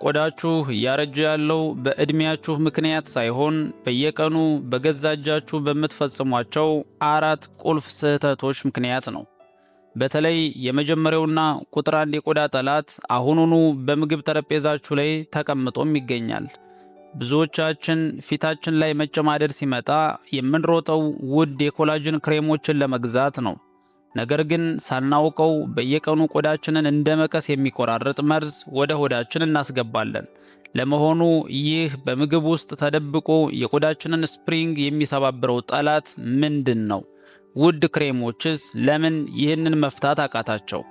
ቆዳችሁ እያረጀ ያለው በእድሜያችሁ ምክንያት ሳይሆን በየቀኑ በገዛ እጃችሁ በምትፈጽሟቸው 4 ቁልፍ ስህተቶች ምክንያት ነው። በተለይ የመጀመሪያውና ቁጥር 1 የቆዳ ጠላት አሁኑኑ በምግብ ጠረጴዛችሁ ላይ ተቀምጦም ይገኛል። ብዙዎቻችን ፊታችን ላይ መጨማደድ ሲመጣ የምንሮጠው ውድ የኮላጅን ክሬሞችን ለመግዛት ነው። ነገር ግን ሳናውቀው በየቀኑ ቆዳችንን እንደ መቀስ የሚቆራርጥ መርዝ ወደ ሆዳችን እናስገባለን። ለመሆኑ ይህ በምግብ ውስጥ ተደብቆ የቆዳችንን ስፕሪንግ የሚሰባብረው ጠላት ምንድን ነው? ውድ ክሬሞችስ ለምን ይህንን መፍታት አቃታቸው?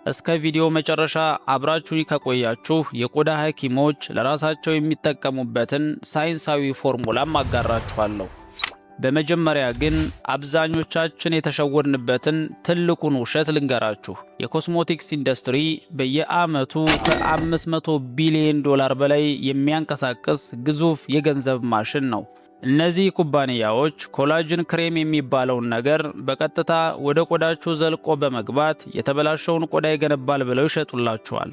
እስከ ቪዲዮ መጨረሻ አብራችሁኝ ከቆያችሁ የቆዳ ሐኪሞች ለራሳቸው የሚጠቀሙበትን ሳይንሳዊ ፎርሙላም አጋራችኋለሁ። በመጀመሪያ ግን አብዛኞቻችን የተሸወድንበትን ትልቁን ውሸት ልንገራችሁ። የኮስሞቲክስ ኢንዱስትሪ በየዓመቱ ከ500 ቢሊዮን ዶላር በላይ የሚያንቀሳቅስ ግዙፍ የገንዘብ ማሽን ነው። እነዚህ ኩባንያዎች ኮላጅን ክሬም የሚባለውን ነገር በቀጥታ ወደ ቆዳችሁ ዘልቆ በመግባት የተበላሸውን ቆዳ ይገነባል ብለው ይሸጡላችኋል።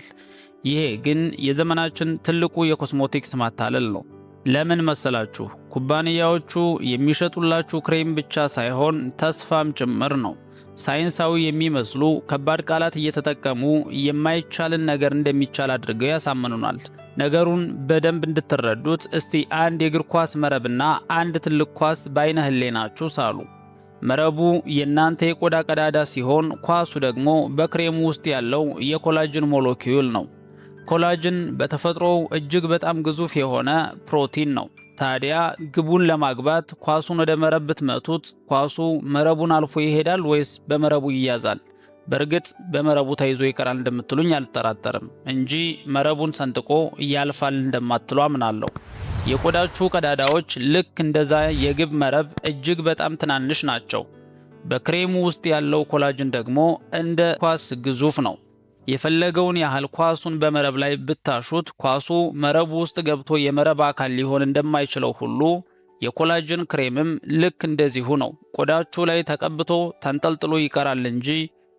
ይሄ ግን የዘመናችን ትልቁ የኮስሞቲክስ ማታለል ነው። ለምን መሰላችሁ? ኩባንያዎቹ የሚሸጡላችሁ ክሬም ብቻ ሳይሆን ተስፋም ጭምር ነው። ሳይንሳዊ የሚመስሉ ከባድ ቃላት እየተጠቀሙ የማይቻልን ነገር እንደሚቻል አድርገው ያሳምኑናል። ነገሩን በደንብ እንድትረዱት እስቲ አንድ የእግር ኳስ መረብና አንድ ትልቅ ኳስ በአይነ ህሌናችሁ ሳሉ። መረቡ የእናንተ የቆዳ ቀዳዳ ሲሆን፣ ኳሱ ደግሞ በክሬሙ ውስጥ ያለው የኮላጅን ሞለኪውል ነው። ኮላጅን በተፈጥሮው እጅግ በጣም ግዙፍ የሆነ ፕሮቲን ነው። ታዲያ ግቡን ለማግባት ኳሱን ወደ መረብ ብትመቱት ኳሱ መረቡን አልፎ ይሄዳል ወይስ በመረቡ ይያዛል? በእርግጥ በመረቡ ተይዞ ይቀራል እንደምትሉኝ አልጠራጠርም እንጂ መረቡን ሰንጥቆ ያልፋል እንደማትሉ አምናለሁ። የቆዳችሁ ቀዳዳዎች ልክ እንደዛ የግብ መረብ እጅግ በጣም ትናንሽ ናቸው። በክሬሙ ውስጥ ያለው ኮላጅን ደግሞ እንደ ኳስ ግዙፍ ነው። የፈለገውን ያህል ኳሱን በመረብ ላይ ብታሹት ኳሱ መረቡ ውስጥ ገብቶ የመረብ አካል ሊሆን እንደማይችለው ሁሉ የኮላጅን ክሬምም ልክ እንደዚሁ ነው። ቆዳችሁ ላይ ተቀብቶ ተንጠልጥሎ ይቀራል እንጂ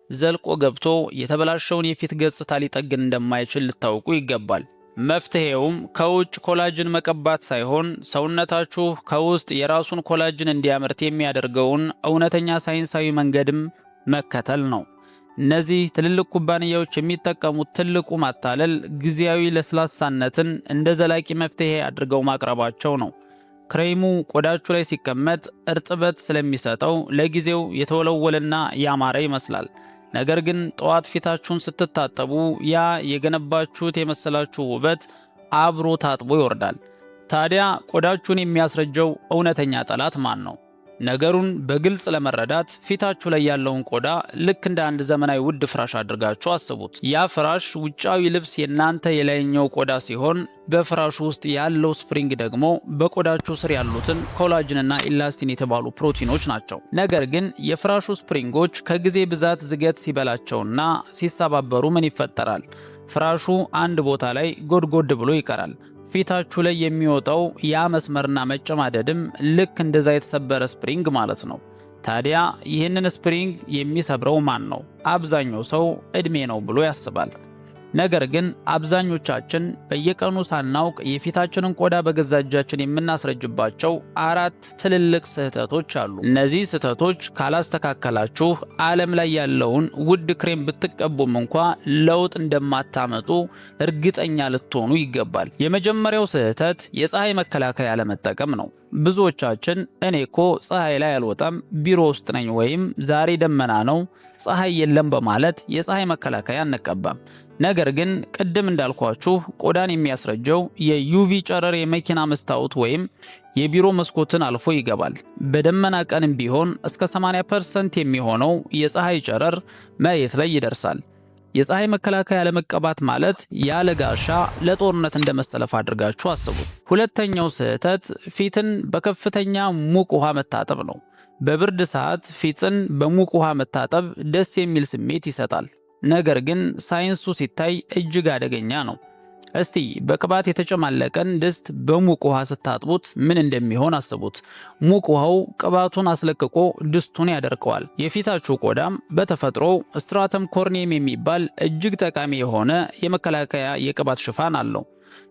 ዘልቆ ገብቶ የተበላሸውን የፊት ገጽታ ሊጠግን እንደማይችል ልታውቁ ይገባል። መፍትሄውም ከውጭ ኮላጅን መቀባት ሳይሆን ሰውነታችሁ ከውስጥ የራሱን ኮላጅን እንዲያመርት የሚያደርገውን እውነተኛ ሳይንሳዊ መንገድም መከተል ነው። እነዚህ ትልልቅ ኩባንያዎች የሚጠቀሙት ትልቁ ማታለል ጊዜያዊ ለስላሳነትን እንደ ዘላቂ መፍትሄ አድርገው ማቅረባቸው ነው። ክሬሙ ቆዳችሁ ላይ ሲቀመጥ እርጥበት ስለሚሰጠው ለጊዜው የተወለወለና ያማረ ይመስላል። ነገር ግን ጠዋት ፊታችሁን ስትታጠቡ ያ የገነባችሁት የመሰላችሁ ውበት አብሮ ታጥቦ ይወርዳል። ታዲያ ቆዳችሁን የሚያስረጀው እውነተኛ ጠላት ማን ነው? ነገሩን በግልጽ ለመረዳት ፊታችሁ ላይ ያለውን ቆዳ ልክ እንደ አንድ ዘመናዊ ውድ ፍራሽ አድርጋችሁ አስቡት። ያ ፍራሽ ውጫዊ ልብስ የናንተ የላይኛው ቆዳ ሲሆን፣ በፍራሹ ውስጥ ያለው ስፕሪንግ ደግሞ በቆዳችሁ ስር ያሉትን ኮላጅንና ኢላስቲን የተባሉ ፕሮቲኖች ናቸው። ነገር ግን የፍራሹ ስፕሪንጎች ከጊዜ ብዛት ዝገት ሲበላቸውና ሲሰባበሩ ምን ይፈጠራል? ፍራሹ አንድ ቦታ ላይ ጎድጎድ ብሎ ይቀራል። ፊታችሁ ላይ የሚወጣው ያ መስመርና መጨማደድም ልክ እንደዛ የተሰበረ ስፕሪንግ ማለት ነው። ታዲያ ይህንን ስፕሪንግ የሚሰብረው ማን ነው? አብዛኛው ሰው እድሜ ነው ብሎ ያስባል። ነገር ግን አብዛኞቻችን በየቀኑ ሳናውቅ የፊታችንን ቆዳ በገዛ እጃችን የምናስረጅባቸው 4 ትልልቅ ስህተቶች አሉ። እነዚህ ስህተቶች ካላስተካከላችሁ ዓለም ላይ ያለውን ውድ ክሬም ብትቀቡም እንኳ ለውጥ እንደማታመጡ እርግጠኛ ልትሆኑ ይገባል። የመጀመሪያው ስህተት የፀሐይ መከላከያ አለመጠቀም ነው። ብዙዎቻችን እኔኮ ፀሐይ ላይ አልወጣም፣ ቢሮ ውስጥ ነኝ ወይም ዛሬ ደመና ነው፣ ፀሐይ የለም በማለት የፀሐይ መከላከያ አንቀባም። ነገር ግን ቅድም እንዳልኳችሁ ቆዳን የሚያስረጀው የዩቪ ጨረር የመኪና መስታወት ወይም የቢሮ መስኮትን አልፎ ይገባል። በደመና ቀንም ቢሆን እስከ 80% የሚሆነው የፀሐይ ጨረር መሬት ላይ ይደርሳል። የፀሐይ መከላከያ ለመቀባት ማለት ያለ ጋሻ ለጦርነት እንደመሰለፍ አድርጋችሁ አስቡት። ሁለተኛው ስህተት ፊትን በከፍተኛ ሙቅ ውሃ መታጠብ ነው። በብርድ ሰዓት ፊትን በሙቅ ውሃ መታጠብ ደስ የሚል ስሜት ይሰጣል። ነገር ግን ሳይንሱ ሲታይ እጅግ አደገኛ ነው። እስቲ በቅባት የተጨማለቀን ድስት በሙቅ ውሃ ስታጥቡት ምን እንደሚሆን አስቡት። ሙቅ ውሃው ቅባቱን አስለቅቆ ድስቱን ያደርቀዋል። የፊታችሁ ቆዳም በተፈጥሮው ስትራተም ኮርኒየም የሚባል እጅግ ጠቃሚ የሆነ የመከላከያ የቅባት ሽፋን አለው።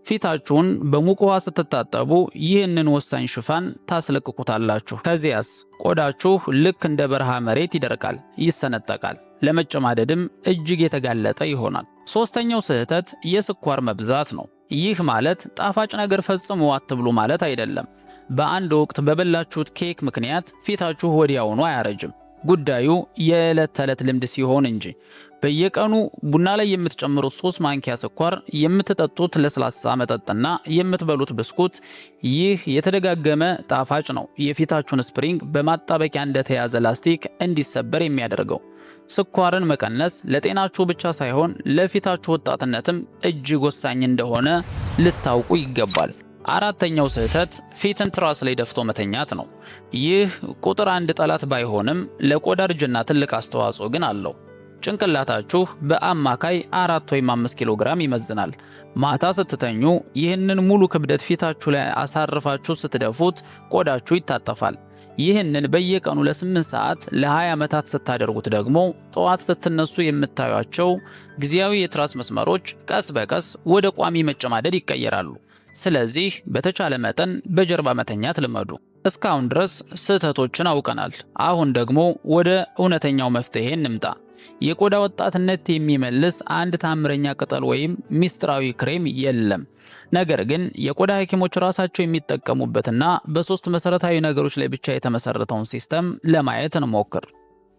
ፊታችሁን በሙቅ ውሃ ስትታጠቡ ይህንን ወሳኝ ሽፋን ታስለቅቁታላችሁ። ከዚያስ ቆዳችሁ ልክ እንደ በረሃ መሬት ይደርቃል፣ ይሰነጠቃል፣ ለመጨማደድም እጅግ የተጋለጠ ይሆናል። ሶስተኛው ስህተት የስኳር መብዛት ነው። ይህ ማለት ጣፋጭ ነገር ፈጽሞ አትብሉ ማለት አይደለም። በአንድ ወቅት በበላችሁት ኬክ ምክንያት ፊታችሁ ወዲያውኑ አያረጅም። ጉዳዩ የዕለት ተዕለት ልምድ ሲሆን እንጂ። በየቀኑ ቡና ላይ የምትጨምሩት 3 ማንኪያ ስኳር፣ የምትጠጡት ለስላሳ መጠጥና የምትበሉት ብስኩት፣ ይህ የተደጋገመ ጣፋጭ ነው የፊታችሁን ስፕሪንግ በማጣበቂያ እንደተያዘ ላስቲክ እንዲሰበር የሚያደርገው። ስኳርን መቀነስ ለጤናችሁ ብቻ ሳይሆን ለፊታችሁ ወጣትነትም እጅግ ወሳኝ እንደሆነ ልታውቁ ይገባል። አራተኛው ስህተት ፊትን ትራስ ላይ ደፍቶ መተኛት ነው። ይህ ቁጥር 1 ጠላት ባይሆንም ለቆዳ እርጅና ትልቅ አስተዋጽኦ ግን አለው። ጭንቅላታችሁ በአማካይ 4 ወይም 5 ኪሎ ግራም ይመዝናል። ማታ ስትተኙ ይህንን ሙሉ ክብደት ፊታችሁ ላይ አሳርፋችሁ ስትደፉት ቆዳችሁ ይታጠፋል። ይህንን በየቀኑ ለ8 ሰዓት ለ20 ዓመታት ስታደርጉት ደግሞ ጠዋት ስትነሱ የምታዩቸው ጊዜያዊ የትራስ መስመሮች ቀስ በቀስ ወደ ቋሚ መጨማደድ ይቀየራሉ። ስለዚህ በተቻለ መጠን በጀርባ መተኛት ልመዱ። እስካሁን ድረስ ስህተቶችን አውቀናል። አሁን ደግሞ ወደ እውነተኛው መፍትሄ እንምጣ። የቆዳ ወጣትነት የሚመልስ አንድ ታምረኛ ቅጠል ወይም ሚስጥራዊ ክሬም የለም። ነገር ግን የቆዳ ሐኪሞች ራሳቸው የሚጠቀሙበትና በ3 መሰረታዊ ነገሮች ላይ ብቻ የተመሰረተውን ሲስተም ለማየት እንሞክር።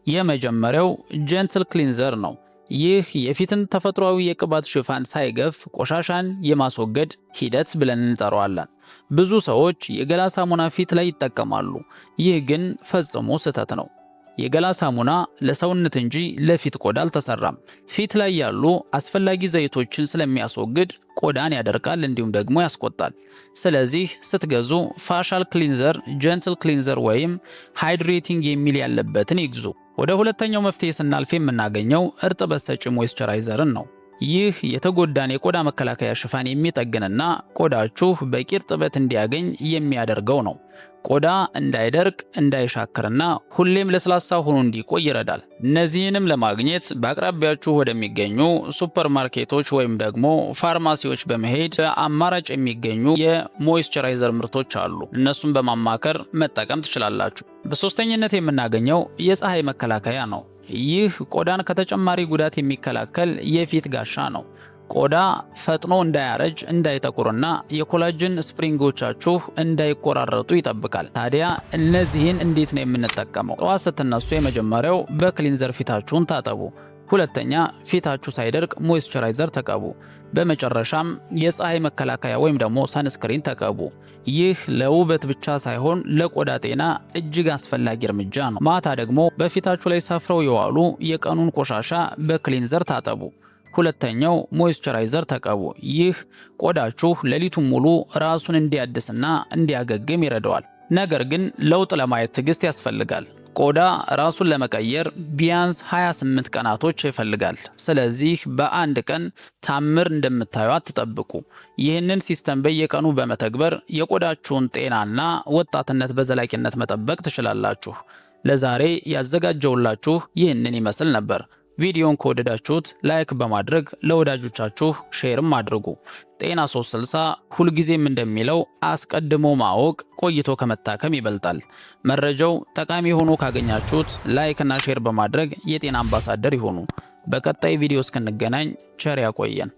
የመጀመሪያው ጀንትል ክሊንዘር ነው። ይህ የፊትን ተፈጥሯዊ የቅባት ሽፋን ሳይገፍ ቆሻሻን የማስወገድ ሂደት ብለን እንጠራዋለን። ብዙ ሰዎች የገላ ሳሙና ፊት ላይ ይጠቀማሉ። ይህ ግን ፈጽሞ ስህተት ነው። የገላ ሳሙና ለሰውነት እንጂ ለፊት ቆዳ አልተሰራም። ፊት ላይ ያሉ አስፈላጊ ዘይቶችን ስለሚያስወግድ ቆዳን ያደርቃል፣ እንዲሁም ደግሞ ያስቆጣል። ስለዚህ ስትገዙ ፋሻል ክሊንዘር፣ ጀንትል ክሊንዘር ወይም ሃይድሬቲንግ የሚል ያለበትን ይግዙ። ወደ ሁለተኛው መፍትሄ ስናልፍ የምናገኘው እርጥበት ሰጪ ሞይስቸራይዘርን ነው። ይህ የተጎዳን የቆዳ መከላከያ ሽፋን የሚጠግንና ቆዳችሁ በቂ እርጥበት እንዲያገኝ የሚያደርገው ነው። ቆዳ እንዳይደርቅ፣ እንዳይሻክርና ሁሌም ለስላሳ ሆኖ እንዲቆይ ይረዳል። እነዚህንም ለማግኘት በአቅራቢያችሁ ወደሚገኙ ሱፐርማርኬቶች ወይም ደግሞ ፋርማሲዎች በመሄድ በአማራጭ የሚገኙ የሞይስቸራይዘር ምርቶች አሉ። እነሱን በማማከር መጠቀም ትችላላችሁ። በሶስተኝነት የምናገኘው የፀሐይ መከላከያ ነው። ይህ ቆዳን ከተጨማሪ ጉዳት የሚከላከል የፊት ጋሻ ነው። ቆዳ ፈጥኖ እንዳያረጅ፣ እንዳይጠቁርና የኮላጅን ስፕሪንጎቻችሁ እንዳይቆራረጡ ይጠብቃል። ታዲያ እነዚህን እንዴት ነው የምንጠቀመው? ጠዋት ስትነሱ የመጀመሪያው በክሊንዘር ፊታችሁን ታጠቡ። ሁለተኛ ፊታችሁ ሳይደርቅ ሞይስቸራይዘር ተቀቡ። በመጨረሻም የፀሐይ መከላከያ ወይም ደግሞ ሰንስክሪን ተቀቡ። ይህ ለውበት ብቻ ሳይሆን ለቆዳ ጤና እጅግ አስፈላጊ እርምጃ ነው። ማታ ደግሞ በፊታችሁ ላይ ሰፍረው የዋሉ የቀኑን ቆሻሻ በክሊንዘር ታጠቡ። ሁለተኛው ሞይስቸራይዘር ተቀቡ። ይህ ቆዳችሁ ሌሊቱን ሙሉ ራሱን እንዲያድስና እንዲያገግም ይረዳዋል። ነገር ግን ለውጥ ለማየት ትዕግስት ያስፈልጋል። ቆዳ ራሱን ለመቀየር ቢያንስ 28 ቀናቶች ይፈልጋል። ስለዚህ በአንድ ቀን ታምር እንደምታዩ አትጠብቁ። ይህንን ሲስተም በየቀኑ በመተግበር የቆዳችሁን ጤናና ወጣትነት በዘላቂነት መጠበቅ ትችላላችሁ። ለዛሬ ያዘጋጀውላችሁ ይህንን ይመስል ነበር። ቪዲዮን ከወደዳችሁት ላይክ በማድረግ ለወዳጆቻችሁ ሼርም አድርጉ። ጤና 360 ሁልጊዜም እንደሚለው አስቀድሞ ማወቅ ቆይቶ ከመታከም ይበልጣል። መረጃው ጠቃሚ ሆኖ ካገኛችሁት ላይክ እና ሼር በማድረግ የጤና አምባሳደር ይሁኑ። በቀጣይ ቪዲዮ እስክንገናኝ ቸር ያቆየን።